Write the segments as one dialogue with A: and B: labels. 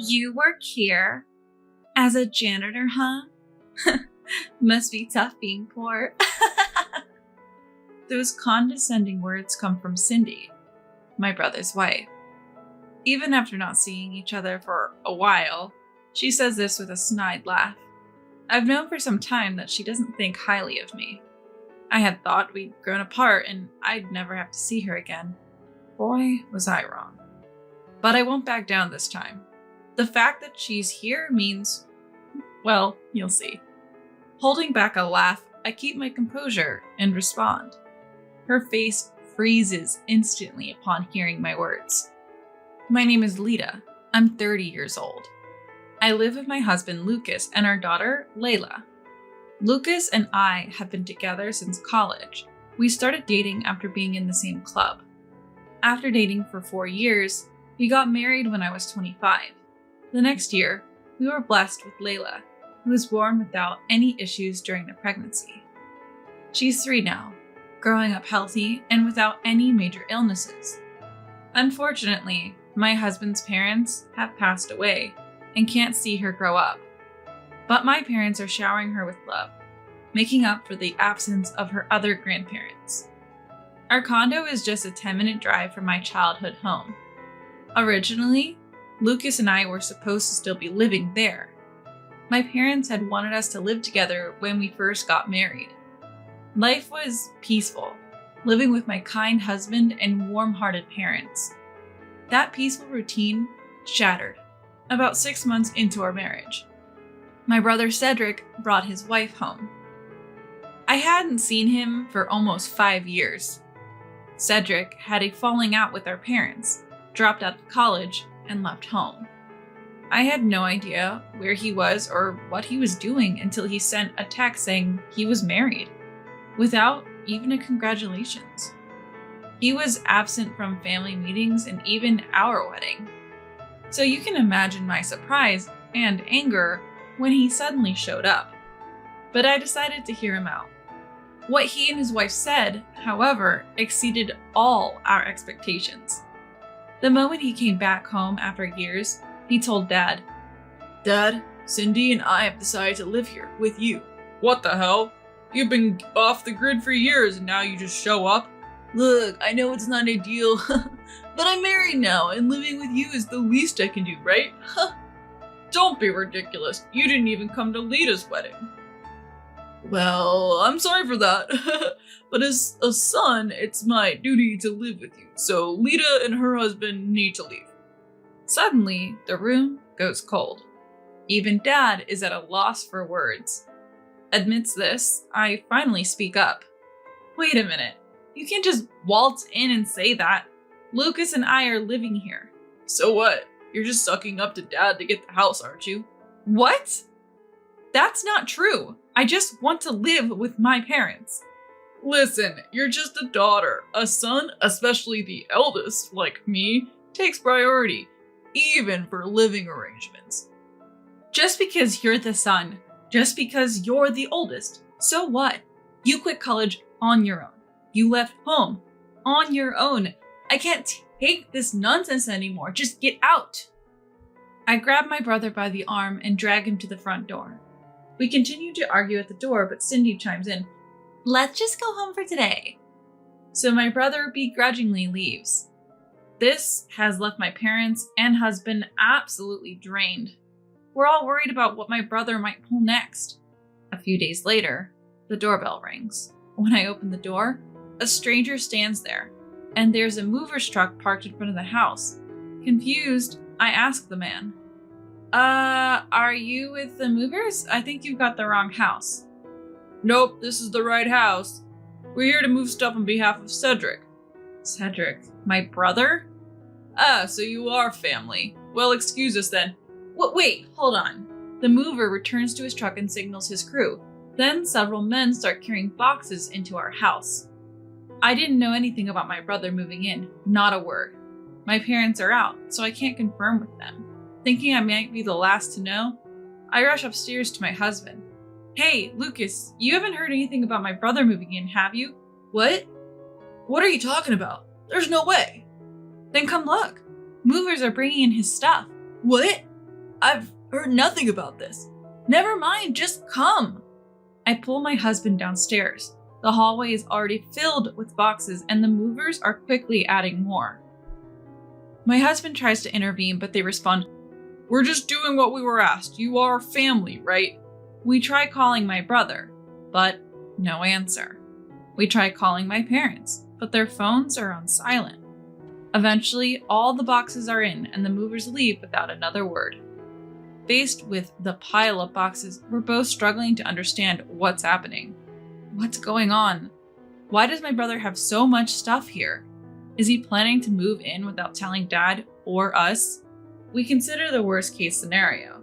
A: You work here? As a janitor, huh? Must be tough being poor. Those condescending words come from Cindy, my brother's wife. Even after not seeing each other for a while, she says this with a snide laugh. I've known for some time that she doesn't think highly of me. I had thought we'd grown apart and I'd never have to see her again. Boy, was I wrong. But I won't back down this time. The fact that she's here means, well, you'll see. Holding back a laugh, I keep my composure and respond. Her face freezes instantly upon hearing my words. My name is Lita. I'm 30 years old. I live with my husband Lucas and our daughter Layla. Lucas and I have been together since college. We started dating after being in the same club. After dating for 4 years, we got married when I was 25. The next year, we were blessed with Layla, who was born without any issues during the pregnancy. She's 3 now, growing up healthy and without any major illnesses. Unfortunately, my husband's parents have passed away and can't see her grow up. But my parents are showering her with love, making up for the absence of her other grandparents. Our condo is just a 10-minute drive from my childhood home. Originally, Lucas and I were supposed to still be living there. My parents had wanted us to live together when we first got married. Life was peaceful, living with my kind husband and warm-hearted parents. That peaceful routine shattered about 6 months into our marriage. My brother Cedric brought his wife home. I hadn't seen him for almost 5 years. Cedric had a falling out with our parents, dropped out of college, and left home. I had no idea where he was or what he was doing until he sent a text saying he was married, without even a congratulations. He was absent from family meetings and even our wedding. So you can imagine my surprise and anger when he suddenly showed up. But I decided to hear him out. What he and his wife said, however, exceeded all our expectations. The moment he came back home after years, he told Dad, "Dad, Cindy and I have decided to live here with you." "What the hell? You've been off the grid for years and now you just show up?" "Look, I know it's not ideal, but I'm married now and living with you is the least I can do, right?" "Don't be ridiculous. You didn't even come to Lita's wedding." "Well, I'm sorry for that, but as a son, it's my duty to live with you, so Lita and her husband need to leave." Suddenly, the room goes cold. Even Dad is at a loss for words. Amidst this, I finally speak up. "Wait a minute. You can't just waltz in and say that. Lucas and I are living here." "So what? You're just sucking up to Dad to get the house, aren't you?" "What? That's not true. I just want to live with my parents." "Listen, you're just a daughter. A son, especially the eldest, like me, takes priority, even for living arrangements." Just because you're the son, just because you're the oldest, so what? You quit college on your own. You left home on your own. I can't take this nonsense anymore. Just get out. I grab my brother by the arm and drag him to the front door. We continue to argue at the door, but Cindy chimes in, "Let's just go home for today." So my brother begrudgingly leaves. This has left my parents and husband absolutely drained. We're all worried about what my brother might pull next. A few days later, the doorbell rings. When I open the door, a stranger stands there, and there's a mover's truck parked in front of the house. Confused, I ask the man, "Are you with the movers? I think you've got the wrong house." "Nope, this is the right house. We're here to move stuff on behalf of Cedric." "Cedric? My brother?" "Ah, so you are family. Well, excuse us then." Wait, hold on." The mover returns to his truck and signals his crew. Then several men start carrying boxes into our house. I didn't know anything about my brother moving in, not a word. My parents are out, so I can't confirm with them. Thinking I might be the last to know, I rush upstairs to my husband. "Hey, Lucas, you haven't heard anything about my brother moving in, have you?" "What? What are you talking about? There's no way." "Then come look. Movers are bringing in his stuff." "What? I've heard nothing about this. Never mind, just come. I pull my husband downstairs. The hallway is already filled with boxes and the movers are quickly adding more. My husband tries to intervene, but they respond, "We're just doing what we were asked. You are family, right?" We try calling my brother, but no answer. We try calling my parents, but their phones are on silent. Eventually, all the boxes are in and the movers leave without another word. Faced with the pile of boxes, we're both struggling to understand what's happening. What's going on? Why does my brother have so much stuff here? Is he planning to move in without telling Dad or us? We consider the worst case scenario.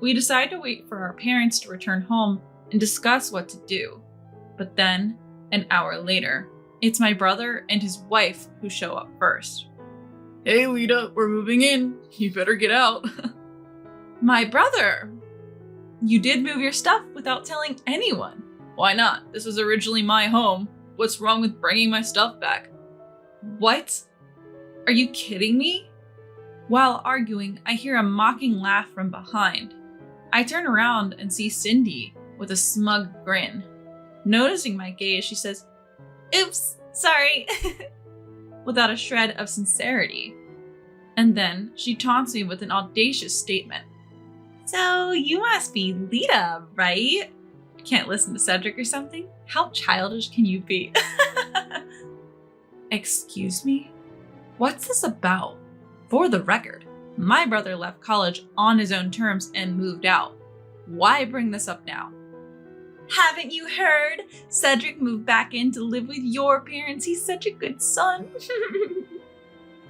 A: We decide to wait for our parents to return home and discuss what to do. But then, an hour later, it's my brother and his wife who show up first. "Hey Lita, we're moving in. You better get out." My brother! You did move your stuff without telling anyone. Why not? This was originally my home. What's wrong with bringing my stuff back? What? Are you kidding me? While arguing, I hear a mocking laugh from behind. I turn around and see Cindy with a smug grin. Noticing my gaze, she says, "Oops, sorry," without a shred of sincerity. And then she taunts me with an audacious statement. "So you must be Lita, right? Can't listen to Cedric or something? How childish can you be?" Excuse me? What's this about? For the record, my brother left college on his own terms and moved out. Why bring this up now? Haven't you heard? Cedric moved back in to live with your parents. He's such a good son.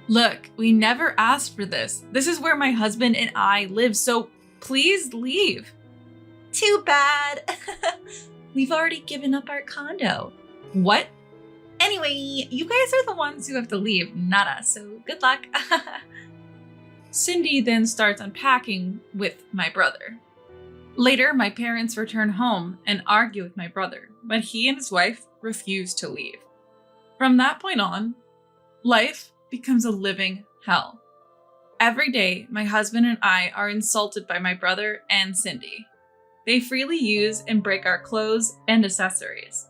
A: Look, we never asked for this. This is where my husband and I live, so please leave. Too bad. We've already given up our condo. What? Anyway, you guys are the ones who have to leave, not us, so good luck. Cindy then starts unpacking with my brother. Later, my parents return home and argue with my brother, but he and his wife refuse to leave. From that point on, life becomes a living hell. Every day, my husband and I are insulted by my brother and Cindy. They freely use and break our clothes and accessories.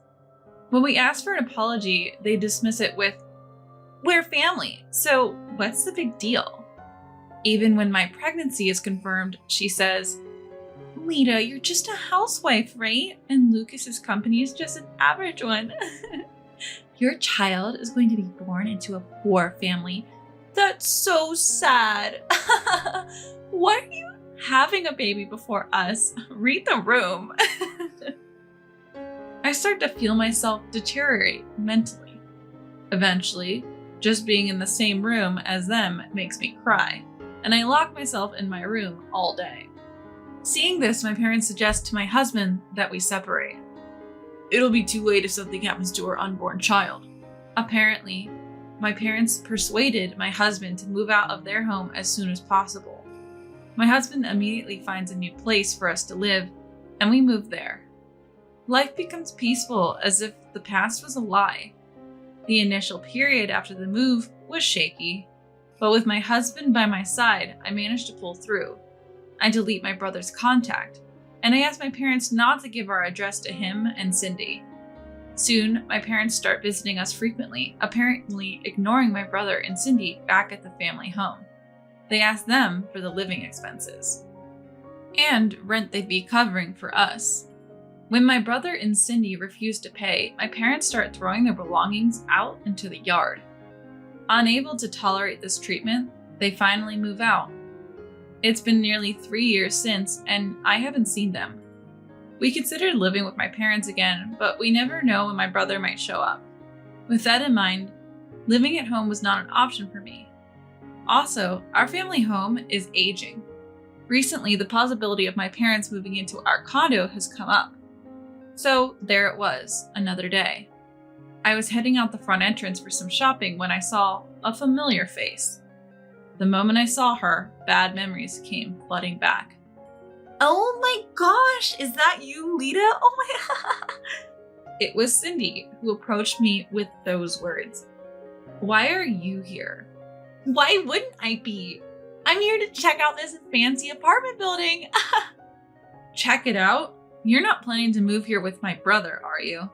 A: When we ask for an apology, they dismiss it with, "We're family, so what's the big deal?" Even when my pregnancy is confirmed, she says, "Lita, you're just a housewife, right? And Lucas's company is just an average one. Your child is going to be born into a poor family. That's so sad. Why are you having a baby before us? Read the room." I start to feel myself deteriorate mentally. Eventually, just being in the same room as them makes me cry, and I lock myself in my room all day. Seeing this, my parents suggest to my husband that we separate. It'll be too late if something happens to our unborn child. Apparently, my parents persuaded my husband to move out of their home as soon as possible. My husband immediately finds a new place for us to live, and we move there. Life becomes peaceful as if the past was a lie. The initial period after the move was shaky, but with my husband by my side, I managed to pull through. I delete my brother's contact, and I ask my parents not to give our address to him and Cindy. Soon, my parents start visiting us frequently, apparently ignoring my brother and Cindy back at the family home. They ask them for the living expenses and rent they'd be covering for us. When my brother and Cindy refuse to pay, my parents start throwing their belongings out into the yard. Unable to tolerate this treatment, they finally move out. It's been nearly 3 years since, and I haven't seen them. We considered living with my parents again, but we never know when my brother might show up. With that in mind, living at home was not an option for me. Also, our family home is aging. Recently, the possibility of my parents moving into our condo has come up. So there it was, another day. I was heading out the front entrance for some shopping when I saw a familiar face. The moment I saw her, bad memories came flooding back. "Oh my gosh, is that you, Lita? Oh my..." It was Cindy who approached me with those words. "Why are you here?" "Why wouldn't I be? I'm here to check out this fancy apartment building. Check it out? You're not planning to move here with my brother, are you?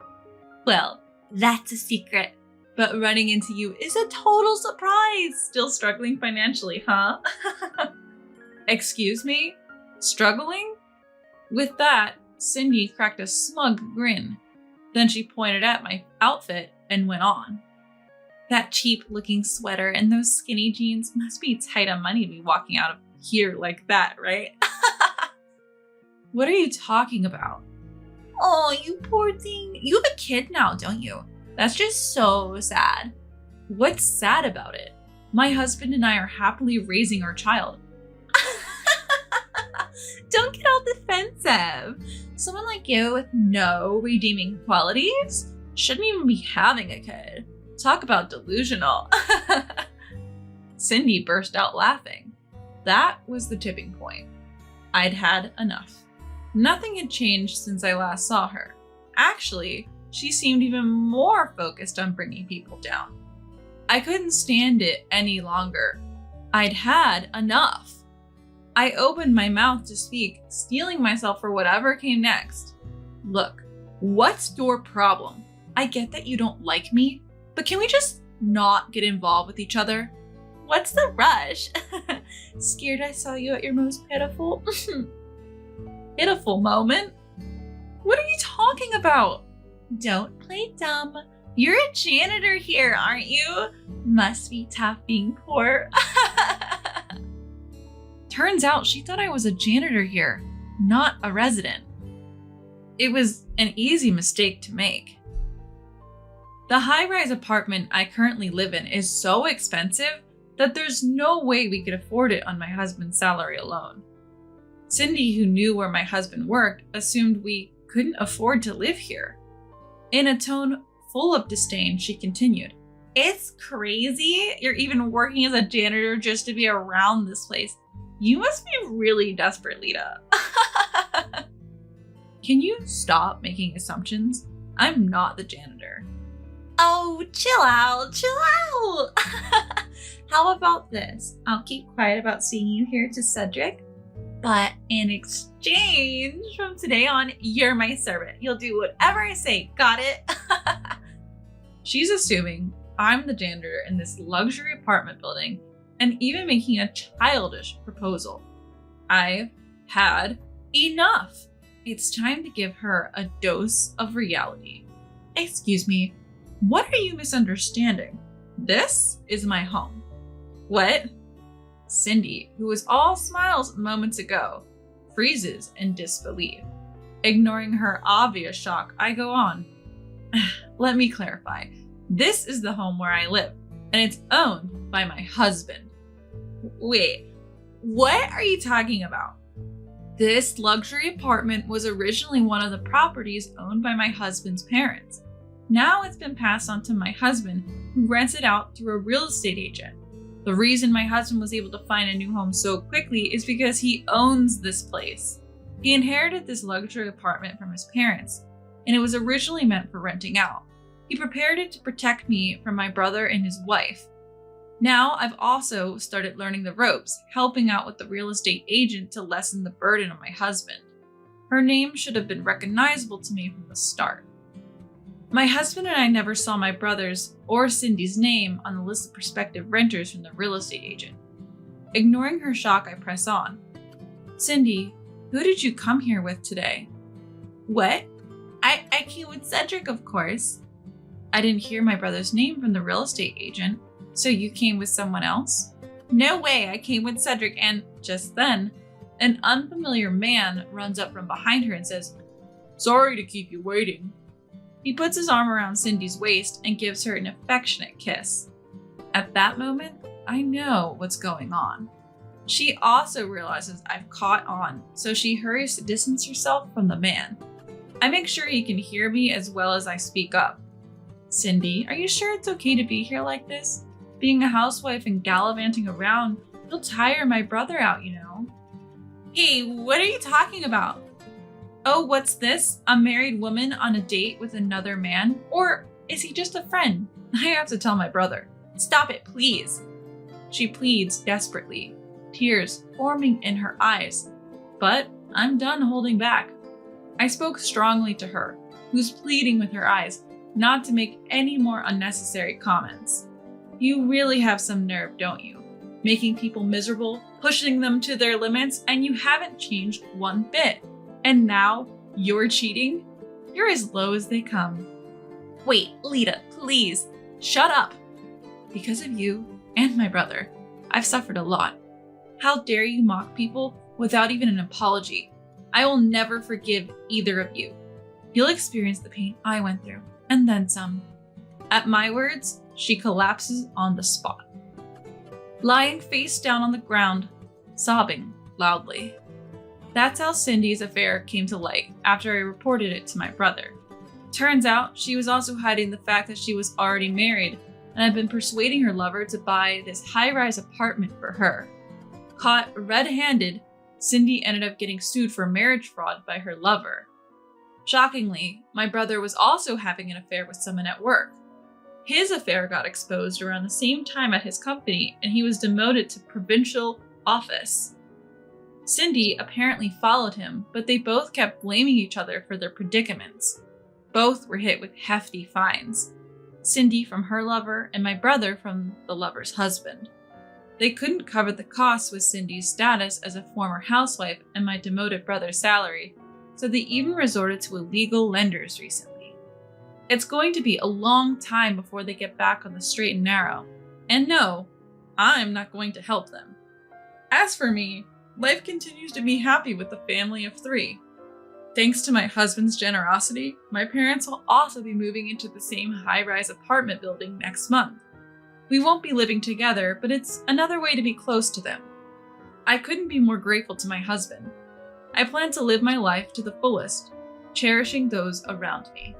A: Well, that's a secret. But running into you is a total surprise. Still struggling financially, huh? Excuse me? Struggling? With that, Cindy cracked a smug grin. Then she pointed at my outfit and went on. That cheap-looking sweater and those skinny jeans must be tight on money to be walking out of here like that, right? What are you talking about? Oh, you poor thing. You have a kid now, don't you? That's just so sad. What's sad about it? My husband and I are happily raising our child. Don't get all defensive. Someone like you with no redeeming qualities shouldn't even be having a kid. Talk about delusional. Cindy burst out laughing. That was the tipping point. I'd had enough. Nothing had changed since I last saw her. Actually, she seemed even more focused on bringing people down. I couldn't stand it any longer. I'd had enough. I opened my mouth to speak, steeling myself for whatever came next. Look, what's your problem? I get that you don't like me, but can we just not get involved with each other? What's the rush? Scared I saw you at your most pitiful? Pitiful moment? What are you talking about? Don't play dumb. You're a janitor here, aren't you? Must be tough being poor. Turns out she thought I was a janitor here, not a resident. It was an easy mistake to make. The high-rise apartment I currently live in is so expensive that there's no way we could afford it on my husband's salary alone. Cindy, who knew where my husband worked, assumed we couldn't afford to live here. In a tone full of disdain, she continued, "It's crazy you're even working as a janitor just to be around this place. You must be really desperate, Lita." Can you stop making assumptions? I'm not the janitor. Oh, chill out. How about this? I'll keep quiet about seeing you here to Cedric, but in exchange, from today on, you're my servant. You'll do whatever I say. Got it? She's assuming I'm the janitor in this luxury apartment building and even making a childish proposal. I've had enough. It's time to give her a dose of reality. Excuse me, what are you misunderstanding? This is my home. What? Cindy, who was all smiles moments ago, freezes in disbelief. Ignoring her obvious shock, I go on. Let me clarify. This is the home where I live, and it's owned by my husband. Wait, what are you talking about? This luxury apartment was originally one of the properties owned by my husband's parents. Now it's been passed on to my husband, who rents it out through a real estate agent. The reason my husband was able to find a new home so quickly is because he owns this place. He inherited this luxury apartment from his parents, and it was originally meant for renting out. He prepared it to protect me from my brother and his wife. Now I've also started learning the ropes, helping out with the real estate agent to lessen the burden on my husband. Her name should have been recognizable to me from the start. My husband and I never saw my brother's or Cindy's name on the list of prospective renters from the real estate agent. Ignoring her shock, I press on. Cindy, who did you come here with today? What? I came with Cedric, of course. I didn't hear my brother's name from the real estate agent, so you came with someone else? No way, I came with Cedric, and just then, an unfamiliar man runs up from behind her and says, "Sorry to keep you waiting." He puts his arm around Cindy's waist and gives her an affectionate kiss. At that moment, I know what's going on. She also realizes I've caught on, so she hurries to distance herself from the man. I make sure he can hear me as well as I speak up. Cindy, are you sure it's okay to be here like this? Being a housewife and gallivanting around, you'll tire my brother out, you know. Hey, what are you talking about? Oh, what's this? A married woman on a date with another man? Or is he just a friend? I have to tell my brother. Stop it, please. She pleads desperately. tears forming in her eyes. But I'm done holding back. I spoke strongly to her, who's pleading with her eyes not to make any more unnecessary comments. You really have some nerve, don't you? Making people miserable, pushing them to their limits, and you haven't changed one bit. And now you're cheating? You're as low as they come. Wait, Lita, please, shut up. Because of you and my brother, I've suffered a lot. How dare you mock people without even an apology? I will never forgive either of you. You'll experience the pain I went through, and then some. At my words, she collapses on the spot, lying face down on the ground, sobbing loudly. That's how Cindy's affair came to light after I reported it to my brother. Turns out she was also hiding the fact that she was already married and had been persuading her lover to buy this high-rise apartment for her. Caught red-handed, Cindy ended up getting sued for marriage fraud by her lover. Shockingly, my brother was also having an affair with someone at work. His affair got exposed around the same time at his company, and he was demoted to provincial office. Cindy apparently followed him, but they both kept blaming each other for their predicaments. Both were hit with hefty fines. Cindy from her lover, and my brother from the lover's husband. They couldn't cover the costs with Cindy's status as a former housewife and my demoted brother's salary, so they even resorted to illegal lenders recently. It's going to be a long time before they get back on the straight and narrow. And no, I'm not going to help them. As for me, life continues to be happy with a family of 3. Thanks to my husband's generosity, my parents will also be moving into the same high-rise apartment building next month. We won't be living together, but it's another way to be close to them. I couldn't be more grateful to my husband. I plan to live my life to the fullest, cherishing those around me.